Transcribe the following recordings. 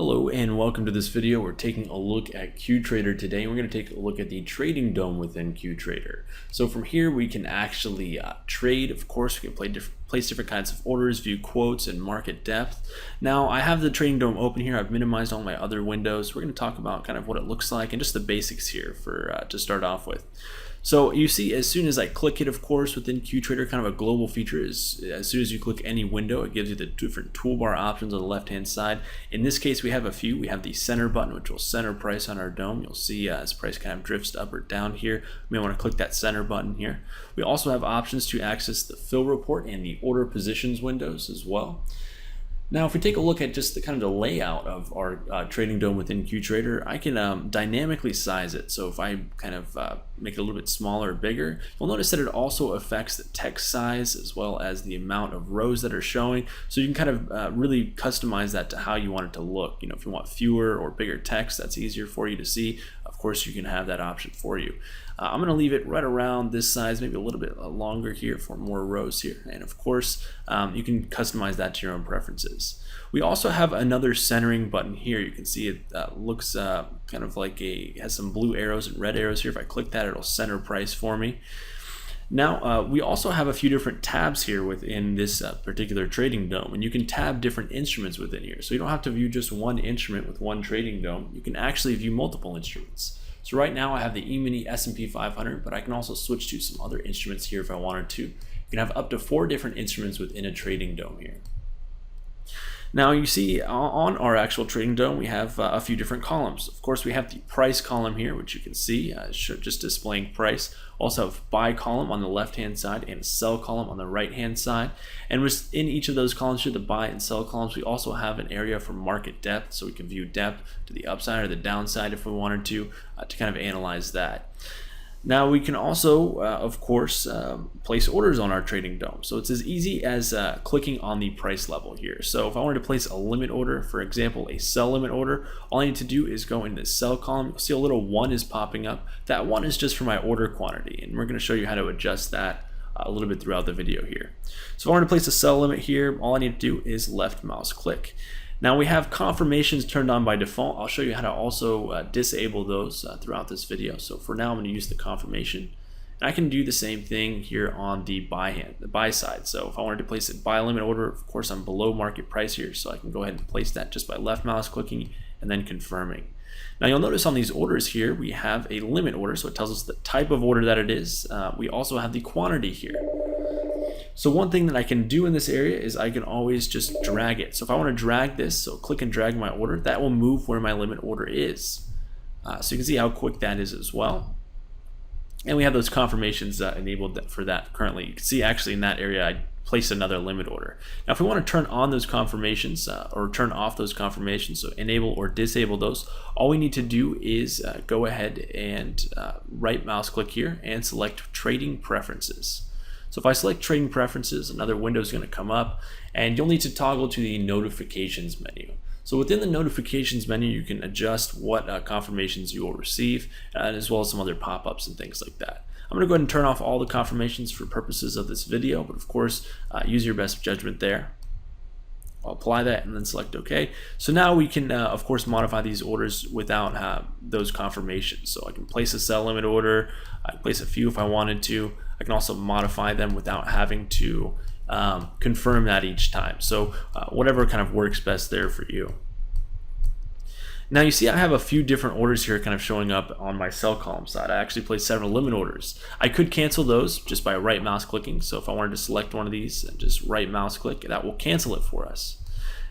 Hello and welcome to this video. We're taking a look at QTrader today, and we're going to take a look at the trading dome within QTrader. So from here we can actually trade. Of course, we can place different kinds of orders, view quotes, and market depth. Now I have the trading dome open here. I've minimized all my other windows. We're going to talk about kind of what it looks like and just the basics here for to start off with. So you see, as soon as I click it, of course, within QTrader, kind of a global feature is as soon as you click any window, it gives you the different toolbar options on the left-hand side. In this case, we have a few. We have the center button, which will center price on our dome. You'll see as price kind of drifts up or down here. We may want to click that center button here. We also have options to access the fill report and the order positions windows as well. Now, if we take a look at just the kind of the layout of our trading dome within QTrader, I can dynamically size it. So if I kind of make it a little bit smaller or bigger, you'll notice that it also affects the text size as well as the amount of rows that are showing. So you can kind of really customize that to how you want it to look. You know, if you want fewer or bigger text, that's easier for you to see. Of course, you can have that option for you. I'm going to leave it right around this size, maybe a little bit longer here for more rows here. And of course, you can customize that to your own preferences. We also have another centering button here. You can see it looks kind of like it has some blue arrows and red arrows here. If I click that, it'll center price for me. Now, we also have a few different tabs here within this particular trading dome, and you can tab different instruments within here. So you don't have to view just one instrument with one trading dome. You can actually view multiple instruments. So right now I have the E-mini S&P 500, but I can also switch to some other instruments here if I wanted to. You can have up to 4 different instruments within a trading dome here. Now you see on our actual trading dome we have a few different columns. Of course, we have the price column here, which you can see just displaying price. Also have buy column on the left hand side and a sell column on the right hand side. And within each of those columns here, the buy and sell columns, we also have an area for market depth, so we can view depth to the upside or the downside if we wanted to kind of analyze that. Now we can also, of course, place orders on our trading dome. So it's as easy as clicking on the price level here. So if I wanted to place a limit order, for example, a sell limit order, all I need to do is go in the sell column. You'll see a little 1 is popping up. That 1 is just for my order quantity, and we're going to show you how to adjust that a little bit throughout the video here. So if I wanted to place a sell limit here, all I need to do is left mouse click. Now we have confirmations turned on by default. I'll show you how to also disable those throughout this video. So for now, I'm going to use the confirmation. And I can do the same thing here on the buy side. So if I wanted to place a buy limit order, of course I'm below market price here, so I can go ahead and place that just by left mouse clicking and then confirming. Now you'll notice on these orders here, we have a limit order, so it tells us the type of order that it is. We also have the quantity here. So one thing that I can do in this area is I can always just drag it. So if I want to drag this, so click and drag my order, that will move where my limit order is. So you can see how quick that is as well. And we have those confirmations enabled for that currently. You can see actually in that area I placed another limit order. Now if we want to turn on those confirmations or turn off those confirmations, so enable or disable those, all we need to do is go ahead and right mouse click here and select trading preferences. So if I select trading preferences, another window is going to come up, and you'll need to toggle to the notifications menu. So within the notifications menu, you can adjust what confirmations you will receive, as well as some other pop-ups and things like that. I'm going to go ahead and turn off all the confirmations for purposes of this video, but of course, use your best judgment there. I'll apply that and then select OK. So now we can, of course, modify these orders without those confirmations. So I can place a sell limit order, I can place a few if I wanted to. I can also modify them without having to confirm that each time. So whatever kind of works best there for you. Now you see I have a few different orders here kind of showing up on my sell column side. I actually placed several limit orders. I could cancel those just by right mouse clicking. So if I wanted to select one of these and just right mouse click, that will cancel it for us.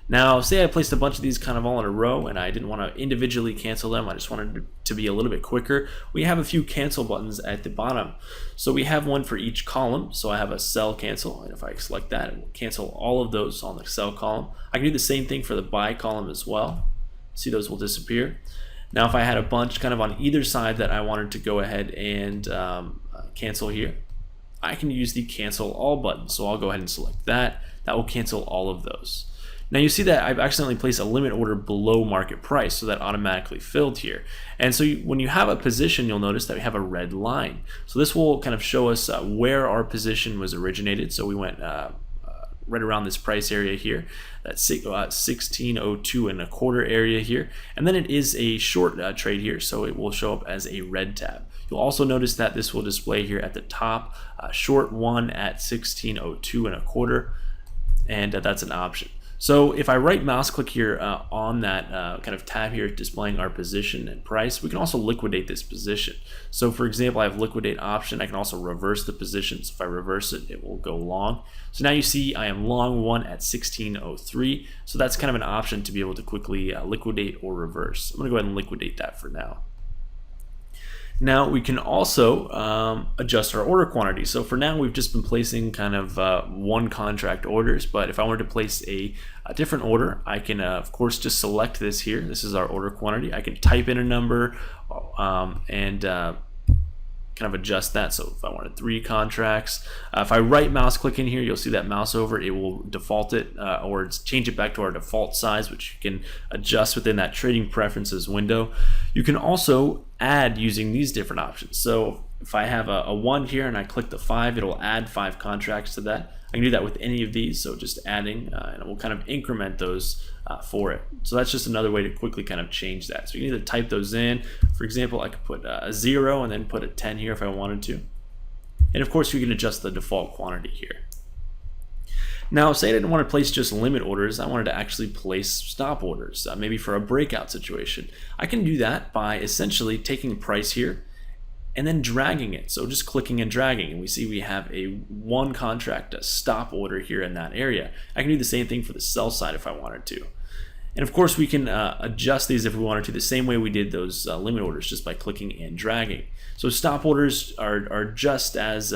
Now say I placed a bunch of these kind of all in a row and I didn't want to individually cancel them, I just wanted to be a little bit quicker. We have a few cancel buttons at the bottom. So we have one for each column. So I have a sell cancel, and if I select that, it will cancel all of those on the sell column. I can do the same thing for the buy column as well. See, those will disappear. Now if I had a bunch kind of on either side that I wanted to go ahead and cancel here, I can use the cancel all button. So I'll go ahead and select that. That will cancel all of those. Now you see that I've accidentally placed a limit order below market price, so that automatically filled here. And so when you have a position, you'll notice that we have a red line. So this will kind of show us where our position was originated. So we went right around this price area here, that 1602 and a quarter area here, and then it is a short trade here, so it will show up as a red tab. You'll also notice that this will display here at the top, short one at 1602 and a quarter, and that's an option. So if I right mouse click here on that kind of tab here displaying our position and price, we can also liquidate this position. So for example, I have liquidate option. I can also reverse the position. So if I reverse it, it will go long. So now you see I am long one at 1603. So that's kind of an option to be able to quickly liquidate or reverse. I'm going to go ahead and liquidate that for now. Now we can also adjust our order quantity. So for now we've just been placing kind of one contract orders, but if I wanted to place a different order, I can of course just select this here. This is our order quantity. I can type in a number and kind of adjust that. So if I wanted 3 contracts, if I right mouse click in here, you'll see that mouse over, it will default it or change it back to our default size, which you can adjust within that trading preferences window. You can also add using these different options. So if I have a 1 here and I click the 5, it'll add 5 contracts to that. I can do that with any of these, so just adding, and it will kind of increment those for it. So that's just another way to quickly kind of change that. So you can either type those in. For example, I could put a 0 and then put a 10 here if I wanted to. And of course, you can adjust the default quantity here. Now, say I didn't want to place just limit orders, I wanted to actually place stop orders, maybe for a breakout situation. I can do that by essentially taking the price here and then dragging it. So just clicking and dragging, and we see we have a 1 contract, a stop order here in that area. I can do the same thing for the sell side if I wanted to. And of course we can adjust these if we wanted to the same way we did those limit orders, just by clicking and dragging. So stop orders are just as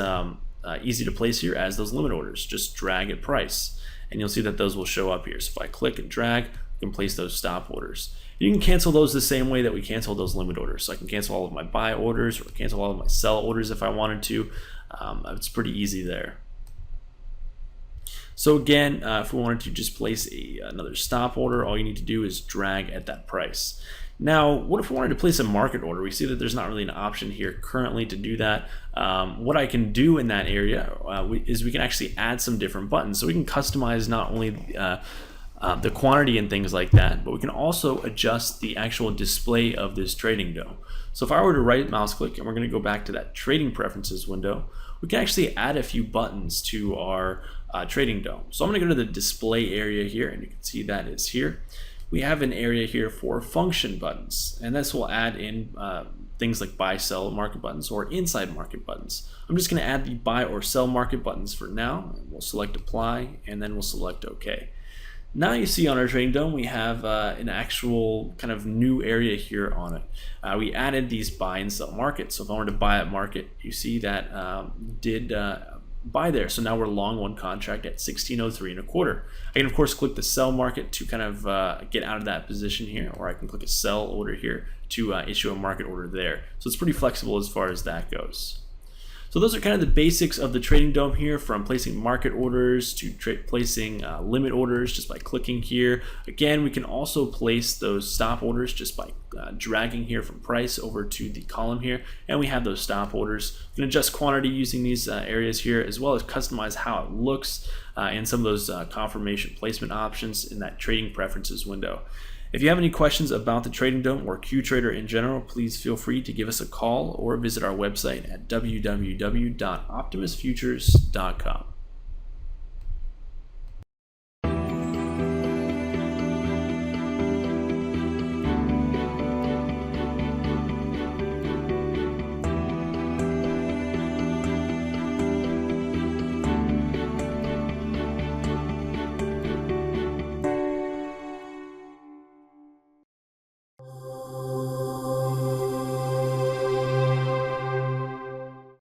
easy to place here as those limit orders. Just drag at price and you'll see that those will show up here. So if I click and drag, we can place those stop orders. You can cancel those the same way that we cancel those limit orders. So I can cancel all of my buy orders or cancel all of my sell orders if I wanted to. It's pretty easy there. So again, if we wanted to just place another stop order, all you need to do is drag at that price. Now, what if we wanted to place a market order? We see that there's not really an option here currently to do that. What I can do in that area is we can actually add some different buttons. So we can customize not only the quantity and things like that, but we can also adjust the actual display of this trading dome. So if I were to right mouse click, and we're going to go back to that trading preferences window, we can actually add a few buttons to our trading dome. So I'm going to go to the display area here, and you can see that is here. We have an area here for function buttons, and this will add in things like buy, sell, market buttons, or inside market buttons. I'm just going to add the buy or sell market buttons for now. We'll select apply, and then we'll select OK. Now you see on our trading dome we have an actual kind of new area here on it. We added these buy and sell markets. So if I wanted to buy at market, you see that did buy there. So now we're long 1 contract at 1603 and a quarter. I can of course click the sell market to kind of get out of that position here, or I can click a sell order here to issue a market order there. So it's pretty flexible as far as that goes. So those are kind of the basics of the trading dome here, from placing market orders to placing limit orders just by clicking here. Again, we can also place those stop orders just by dragging here from price over to the column here, and we have those stop orders. We can adjust quantity using these areas here, as well as customize how it looks and some of those confirmation placement options in that trading preferences window. If you have any questions about the trading dome or QTrader in general, please feel free to give us a call or visit our website at www.optimusfutures.com.